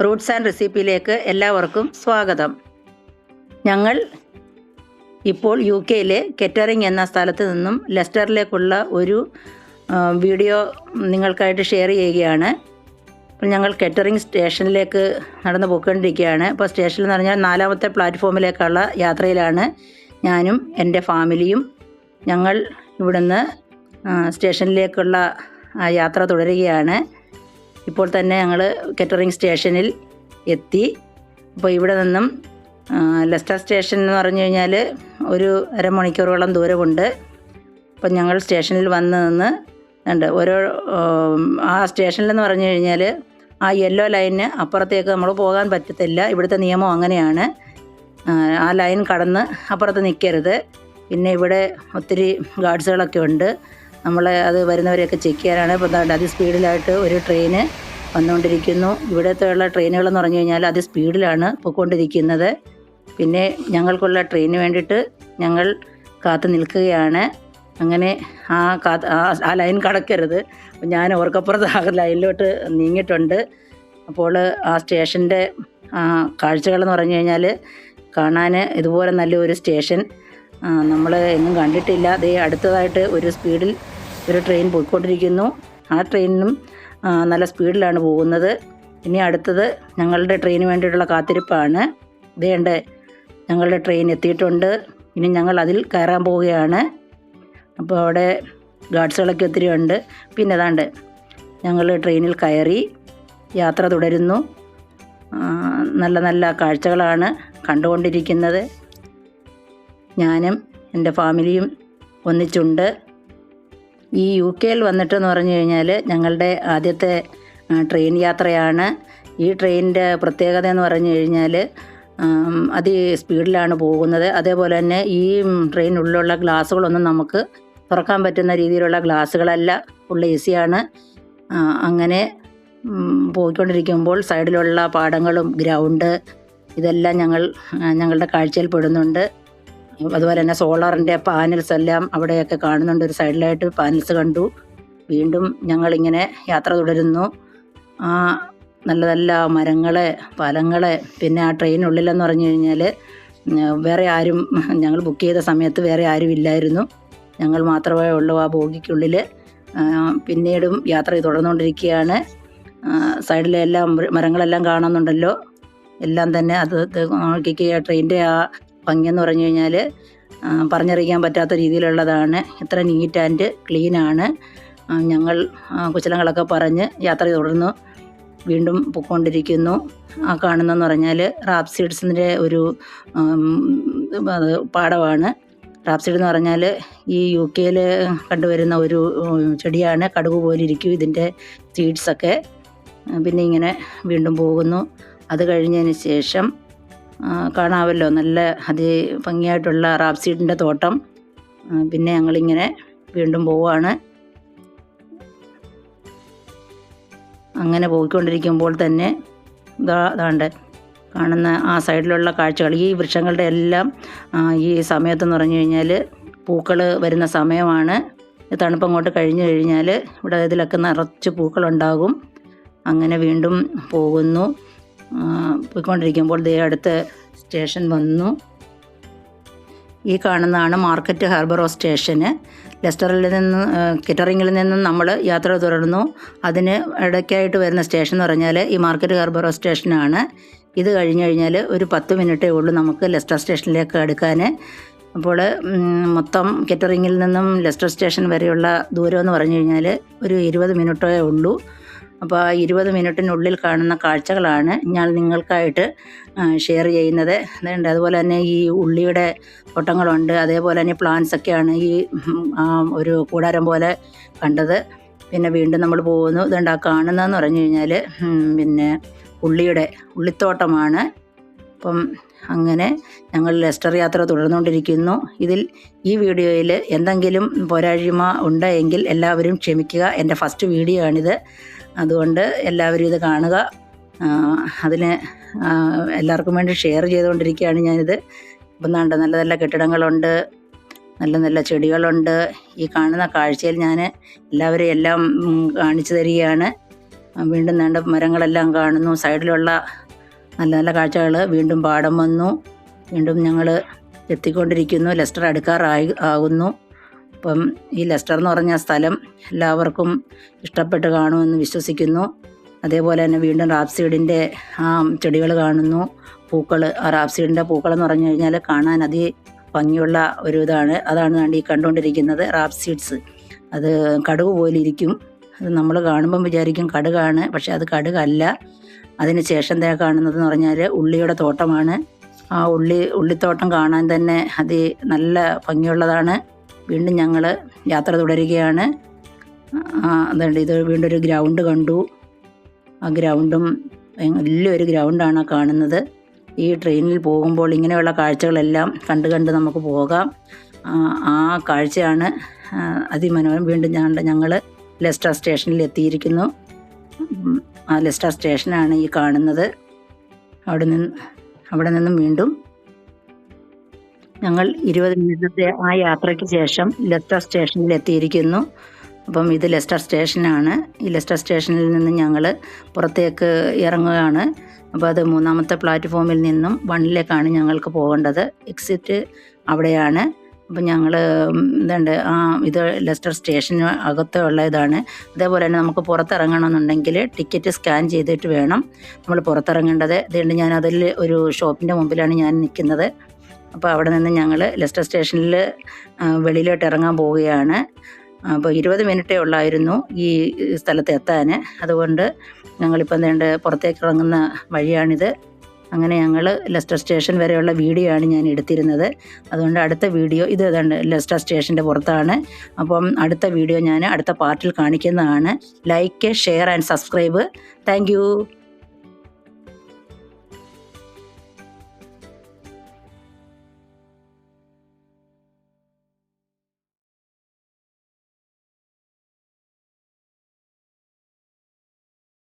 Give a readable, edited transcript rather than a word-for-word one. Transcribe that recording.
Roots and റെസിപ്പിയിലേക്ക് എല്ലാവർക്കും സ്വാഗതം. ഞങ്ങൾ ഇപ്പോൾ UK-യിലെ കെറ്ററിംഗ് എന്ന സ്ഥലത്ത് നിന്നും ലെസ്റ്ററിലേക്കുള്ള ഒരു വീഡിയോ നിങ്ങൾക്കായിട്ട് ഷെയർ ചെയ്യുകയാണ്. അപ്പോൾ ഞങ്ങൾ കെറ്ററിംഗ് സ്റ്റേഷനിലേക്ക് നടന്നു പോയിക്കൊണ്ടിരിക്കുകയാണ്. അപ്പോൾ സ്റ്റേഷനിൽ എന്ന് പറഞ്ഞാൽ 4ാമത്തെ പ്ലാറ്റ്ഫോമിലേക്കുള്ള യാത്രയിലാണ് ഞാനും എൻ്റെ ഫാമിലിയും. ഞങ്ങൾ ഇവിടുന്ന് സ്റ്റേഷനിലേക്കുള്ള യാത്ര തുടരുകയാണ്. ഇപ്പോൾ തന്നെ ഞങ്ങൾ കെറ്ററിംഗ് സ്റ്റേഷനിൽ എത്തി. അപ്പോൾ ഇവിടെ നിന്നും ലെസ്റ്റർ സ്റ്റേഷൻ എന്ന് പറഞ്ഞു കഴിഞ്ഞാൽ ഒരു അരമണിക്കൂറോളം ദൂരമുണ്ട്. അപ്പം ഞങ്ങൾ സ്റ്റേഷനിൽ വന്ന് നിന്ന് ഉണ്ട്. ഓരോ ആ സ്റ്റേഷനിലെന്ന് പറഞ്ഞു കഴിഞ്ഞാൽ ആ യെല്ലോ ലൈനിന് അപ്പുറത്തേക്ക് നമ്മൾ പോകാൻ പറ്റത്തില്ല. ഇവിടുത്തെ നിയമം അങ്ങനെയാണ്. ആ ലൈൻ കടന്ന് അപ്പുറത്ത് നിൽക്കരുത്. പിന്നെ ഇവിടെ ഒത്തിരി ഗാർഡ്സുകളൊക്കെ ഉണ്ട്. നമ്മൾ അത് വരുന്നവരെയൊക്കെ ചെക്ക് ചെയ്യാനാണ്. ഇപ്പോൾ അതിസ്പീഡിലായിട്ട് ഒരു ട്രെയിന് വന്നുകൊണ്ടിരിക്കുന്നു. ഇവിടുത്തെയുള്ള ട്രെയിനുകളെന്ന് പറഞ്ഞു കഴിഞ്ഞാൽ അതിസ്പീഡിലാണ് പോയിക്കൊണ്ടിരിക്കുന്നത്. പിന്നെ ഞങ്ങൾക്കുള്ള ട്രെയിനിന് വേണ്ടിയിട്ട് ഞങ്ങൾ കാത്തു നിൽക്കുകയാണ്. അങ്ങനെ ആ ലൈൻ കടക്കരുത്. ഞാൻ ഓർക്കപ്പുറത്ത് ആ ലൈനിലോട്ട് നീങ്ങിയിട്ടുണ്ട്. അപ്പോൾ ആ സ്റ്റേഷൻ്റെ കാഴ്ചകളെന്ന് പറഞ്ഞു കഴിഞ്ഞാൽ കാണാൻ ഇതുപോലെ നല്ലൊരു സ്റ്റേഷൻ നമ്മൾ എങ്ങും കണ്ടിട്ടില്ല. അതേ അടുത്തതായിട്ട് ഒരു സ്പീഡിൽ ഒരു ട്രെയിൻ പോയിക്കൊണ്ടിരിക്കുന്നു. ആ ട്രെയിനിനും നല്ല സ്പീഡിലാണ് പോകുന്നത്. ഇനി അടുത്തത് ഞങ്ങളുടെ ട്രെയിന് വേണ്ടിയിട്ടുള്ള കാത്തിരിപ്പാണ്. ഇതേണ്ട ഞങ്ങളുടെ ട്രെയിൻ എത്തിയിട്ടുണ്ട്. ഇനി ഞങ്ങൾ അതിൽ കയറാൻ പോവുകയാണ്. അപ്പോൾ അവിടെ ഗാർഡ്സുകളൊക്കെ ഒത്തിരി ഉണ്ട്. പിന്നെ അതാണ്ട് ഞങ്ങൾ ട്രെയിനിൽ കയറി യാത്ര തുടരുന്നു. നല്ല നല്ല കാഴ്ചകളാണ് കണ്ടുകൊണ്ടിരിക്കുന്നത്. ഞാനും എൻ്റെ ഫാമിലിയും ഒന്നിച്ചുണ്ട്. ഈ UK-യിൽ വന്നിട്ടെന്ന് പറഞ്ഞു കഴിഞ്ഞാൽ ഞങ്ങളുടെ ആദ്യത്തെ ട്രെയിൻ യാത്രയാണ്. ഈ ട്രെയിനിൻ്റെ പ്രത്യേകത എന്ന് പറഞ്ഞു കഴിഞ്ഞാൽ സ്പീഡിലാണ് പോകുന്നത്. അതേപോലെ തന്നെ ഈ ട്രെയിനുള്ളിലുള്ള ഗ്ലാസ്സുകളൊന്നും നമുക്ക് തുറക്കാൻ പറ്റുന്ന രീതിയിലുള്ള ഗ്ലാസ്സുകളല്ല. ഫുൾ AC-യാണ്. അങ്ങനെ പോയിക്കൊണ്ടിരിക്കുമ്പോൾ സൈഡിലുള്ള പാടങ്ങളും ഗ്രൗണ്ട് ഇതെല്ലാം ഞങ്ങളുടെ കാഴ്ചയിൽ പെടുന്നുണ്ട്. അതുപോലെ തന്നെ സോളാറിൻ്റെ പാനൽസ് എല്ലാം അവിടെയൊക്കെ കാണുന്നുണ്ട്. ഒരു സൈഡിലായിട്ട് പാനൽസ് കണ്ടു. വീണ്ടും ഞങ്ങളിങ്ങനെ യാത്ര തുടരുന്നു. നല്ല നല്ല മരങ്ങളെ ഫലങ്ങളെ പിന്നെ ആ ട്രെയിനുള്ളിലെന്ന് പറഞ്ഞു കഴിഞ്ഞാൽ വേറെ ആരും ഞങ്ങൾ ബുക്ക് ചെയ്ത സമയത്ത് വേറെ ആരും ഇല്ലായിരുന്നു. ഞങ്ങൾ മാത്രമേ ഉള്ളൂ ആ ബോഗിക്കുള്ളിൽ. പിന്നീടും യാത്ര തുടർന്നുകൊണ്ടിരിക്കുകയാണ്. സൈഡിലെ എല്ലാം മരങ്ങളെല്ലാം കാണുന്നുണ്ടല്ലോ. എല്ലാം തന്നെ അത് ട്രെയിനിൻ്റെ ആ ഭംഗിയെന്ന് പറഞ്ഞു കഴിഞ്ഞാൽ പറഞ്ഞറിയിക്കാൻ പറ്റാത്ത രീതിയിലുള്ളതാണ്. ഇത്ര നീറ്റ് ആൻഡ് ക്ലീനാണ്. ഞങ്ങൾ കുശലങ്ങളൊക്കെ പറഞ്ഞ് യാത്ര തുടർന്നു വീണ്ടും പൊയ്ക്കൊണ്ടിരിക്കുന്നു. ആ കാണുന്നതെന്ന് പറഞ്ഞാൽ റാപ്സീഡ്സിൻ്റെ ഒരു പാടമാണ്. റാപ്സീഡ് എന്ന് പറഞ്ഞാൽ ഈ UK-യിൽ കണ്ടുവരുന്ന ഒരു ചെടിയാണ്. കടുക് പോലെ ഇരിക്കും ഇതിൻ്റെ സീഡ്സൊക്കെ. പിന്നെ ഇങ്ങനെ വീണ്ടും പോകുന്നു. അത് കഴിഞ്ഞതിന് ശേഷം കാണാമല്ലോ നല്ല ഭംഗിയായിട്ടുള്ള റാപ്സീഡിൻ്റെ തോട്ടം. പിന്നെ ഞങ്ങളിങ്ങനെ വീണ്ടും പോവുകയാണ്. അങ്ങനെ പോയിക്കൊണ്ടിരിക്കുമ്പോൾ തന്നെ ഇതാണ്ട് കാണുന്ന ആ സൈഡിലുള്ള കാഴ്ചകൾ, ഈ വൃക്ഷങ്ങളുടെ എല്ലാം ഈ സമയത്തെന്ന് പറഞ്ഞു കഴിഞ്ഞാൽ പൂക്കൾ വരുന്ന സമയമാണ്. തണുപ്പങ്ങോട്ട് കഴിഞ്ഞു കഴിഞ്ഞാൽ ഇവിടെ ഇതിലൊക്കെ നിറച്ച് പൂക്കളുണ്ടാകും. അങ്ങനെ വീണ്ടും പോകുന്നു. പോയിക്കൊണ്ടിരിക്കുമ്പോൾ അടുത്ത സ്റ്റേഷൻ വന്നു. ഈ കാണുന്നതാണ് മാർക്കറ്റ് ഹാർബറോ സ്റ്റേഷന്. ലെസ്റ്ററിൽ നിന്ന് കെറ്ററിങ്ങിൽ നിന്നും നമ്മൾ യാത്ര തുടർന്നു. അതിന് ഇടയ്ക്കായിട്ട് വരുന്ന സ്റ്റേഷൻ എന്ന് പറഞ്ഞാൽ ഈ മാർക്കറ്റ് ഹാർബറോ സ്റ്റേഷനാണ്. ഇത് കഴിഞ്ഞ് കഴിഞ്ഞാൽ ഒരു 10 മിനിറ്റേ ഉള്ളൂ നമുക്ക് ലെസ്റ്റർ സ്റ്റേഷനിലേക്ക് അടുക്കാൻ. അപ്പോൾ മൊത്തം കെറ്ററിങ്ങിൽ നിന്നും ലെസ്റ്റർ സ്റ്റേഷൻ വരെയുള്ള ദൂരം എന്ന് പറഞ്ഞു കഴിഞ്ഞാൽ ഒരു 20 മിനിറ്റേ ഉള്ളൂ. അപ്പോൾ ആ 20 മിനിറ്റിനുള്ളിൽ കാണുന്ന കാഴ്ചകളാണ് ഞാൻ നിങ്ങൾക്കായിട്ട് ഷെയർ ചെയ്യുന്നത്. അതുപോലെ തന്നെ ഈ ഉള്ളിയുടെ തോട്ടങ്ങളുണ്ട്. അതേപോലെ തന്നെ പ്ലാന്റ്സൊക്കെയാണ് ഈ ഒരു കൂടാരം പോലെ കണ്ടത്. പിന്നെ വീണ്ടും നമ്മൾ പോകുന്നു. ആ കാണുന്നതെന്ന് പറഞ്ഞു കഴിഞ്ഞാൽ പിന്നെ ഉള്ളിത്തോട്ടമാണ്. അപ്പം അങ്ങനെ ഞങ്ങൾ ലെസ്റ്റർ യാത്ര തുടർന്നുകൊണ്ടിരിക്കുന്നു. ഈ വീഡിയോയിൽ എന്തെങ്കിലും പോരായ്മ ഉണ്ടെങ്കിൽ എല്ലാവരും ക്ഷമിക്കുക. എൻ്റെ ഫസ്റ്റ് വീഡിയോ ആണിത്. അതുകൊണ്ട് എല്ലാവരും ഇത് കാണുക. അതിന് എല്ലാവർക്കും വേണ്ടി ഷെയർ ചെയ്തുകൊണ്ടിരിക്കുകയാണ് ഞാനിത്. ഇപ്പം നല്ല നല്ല കെട്ടിടങ്ങളുണ്ട്, നല്ല നല്ല ചെടികളുണ്ട്. ഈ കാണുന്ന കാഴ്ചയിൽ ഞാൻ എല്ലാവരെയും എല്ലാം കാണിച്ചു തരികയാണ്. വീണ്ടും വേണ്ട മരങ്ങളെല്ലാം കാണുന്നു. സൈഡിലുള്ള നല്ല നല്ല കാഴ്ചകൾ. വീണ്ടും പാടം വന്നു. വീണ്ടും ഞങ്ങൾ എത്തിക്കൊണ്ടിരിക്കുന്നു. ലെസ്റ്റർ ആകുന്നു. അപ്പം ഈ ലെസ്റ്റർ എന്ന് പറഞ്ഞ സ്ഥലം എല്ലാവർക്കും ഇഷ്ടപ്പെട്ട് കാണുമെന്ന് വിശ്വസിക്കുന്നു. അതേപോലെ തന്നെ വീണ്ടും റാപ്സീഡിൻ്റെ ആ ചെടികൾ കാണുന്നു. പൂക്കൾ, ആ റാപ്സീഡിൻ്റെ പൂക്കളെന്ന് പറഞ്ഞു കഴിഞ്ഞാൽ കാണാൻ ഭംഗിയുള്ള ഒരു ഇതാണ്. അതാണ് ഈ കണ്ടുകൊണ്ടിരിക്കുന്നത് റാപ്സീഡ്സ്. അത് കടുക് പോലെ ഇരിക്കും. അത് നമ്മൾ കാണുമ്പം വിചാരിക്കും കടുകാണ്, പക്ഷെ അത് കടുകല്ല. അതിന് ശേഷം കാണുന്നതെന്ന് പറഞ്ഞാൽ ഉള്ളിയുടെ തോട്ടമാണ്. ആ ഉള്ളിത്തോട്ടം കാണാൻ തന്നെ നല്ല ഭംഗിയുള്ളതാണ്. വീണ്ടും ഞങ്ങൾ യാത്ര തുടരുകയാണ്. അതുകൊണ്ട് ഇത് വീണ്ടും ഒരു ഗ്രൗണ്ട് കണ്ടു. ആ ഗ്രൗണ്ടും വലിയൊരു ഗ്രൗണ്ടാണ് കാണുന്നത്. ഈ ട്രെയിനിൽ പോകുമ്പോൾ ഇങ്ങനെയുള്ള കാഴ്ചകളെല്ലാം കണ്ട് നമുക്ക് പോകാം. ആ കാഴ്ചയാണ് അതിമനോഹരം. വീണ്ടും ഞങ്ങൾ ലെസ്റ്റർ സ്റ്റേഷനിൽ എത്തിയിരിക്കുന്നു. ആ ലെസ്റ്റർ സ്റ്റേഷനാണ് ഈ കാണുന്നത്. അവിടെ നിന്നും വീണ്ടും ഞങ്ങൾ 20 മിനിറ്റത്തെ ആ യാത്രയ്ക്ക് ശേഷം ലെസ്റ്റർ സ്റ്റേഷനിൽ എത്തിയിരിക്കുന്നു. അപ്പം ഇത് ലെസ്റ്റർ സ്റ്റേഷനാണ്. ഈ ലെസ്റ്റർ സ്റ്റേഷനിൽ നിന്ന് ഞങ്ങൾ പുറത്തേക്ക് ഇറങ്ങുകയാണ്. അപ്പോൾ അത് 3ാമത്തെ പ്ലാറ്റ്ഫോമിൽ നിന്നും 1ലേക്കാണ് ഞങ്ങൾക്ക് പോകേണ്ടത്. എക്സിറ്റ് അവിടെയാണ്. അപ്പം ഞങ്ങൾ ഇത് ലെസ്റ്റർ സ്റ്റേഷന് അകത്തുള്ള ഇതാണ്. അതേപോലെ തന്നെ നമുക്ക് പുറത്തിറങ്ങണമെന്നുണ്ടെങ്കിൽ ടിക്കറ്റ് സ്കാൻ ചെയ്തിട്ട് വേണം നമ്മൾ പുറത്തിറങ്ങേണ്ടത്. അതുകൊണ്ട് ഞാൻ അതിൽ ഒരു ഷോപ്പിൻ്റെ മുമ്പിലാണ് ഞാൻ നിൽക്കുന്നത്. അപ്പോൾ അവിടെ നിന്ന് ഞങ്ങൾ ലെസ്റ്റർ സ്റ്റേഷനിൽ വെളിയിലോട്ട് ഇറങ്ങാൻ പോവുകയാണ്. അപ്പോൾ 20 മിനിറ്റേ ഉള്ളായിരുന്നു ഈ സ്ഥലത്ത് എത്താൻ. അതുകൊണ്ട് ഞങ്ങളിപ്പം പുറത്തേക്ക് ഇറങ്ങുന്ന വഴിയാണിത്. അങ്ങനെ ഞങ്ങൾ ലെസ്റ്റർ സ്റ്റേഷൻ വരെയുള്ള വീഡിയോ ആണ് ഞാൻ എടുത്തിരുന്നത്. അതുകൊണ്ട് അടുത്ത വീഡിയോ ഇത് ലെസ്റ്റർ സ്റ്റേഷൻ്റെ പുറത്താണ്. അപ്പം അടുത്ത വീഡിയോ ഞാൻ അടുത്ത പാർട്ടിൽ കാണിക്കുന്നതാണ്. Like, share and subscribe. Thank you.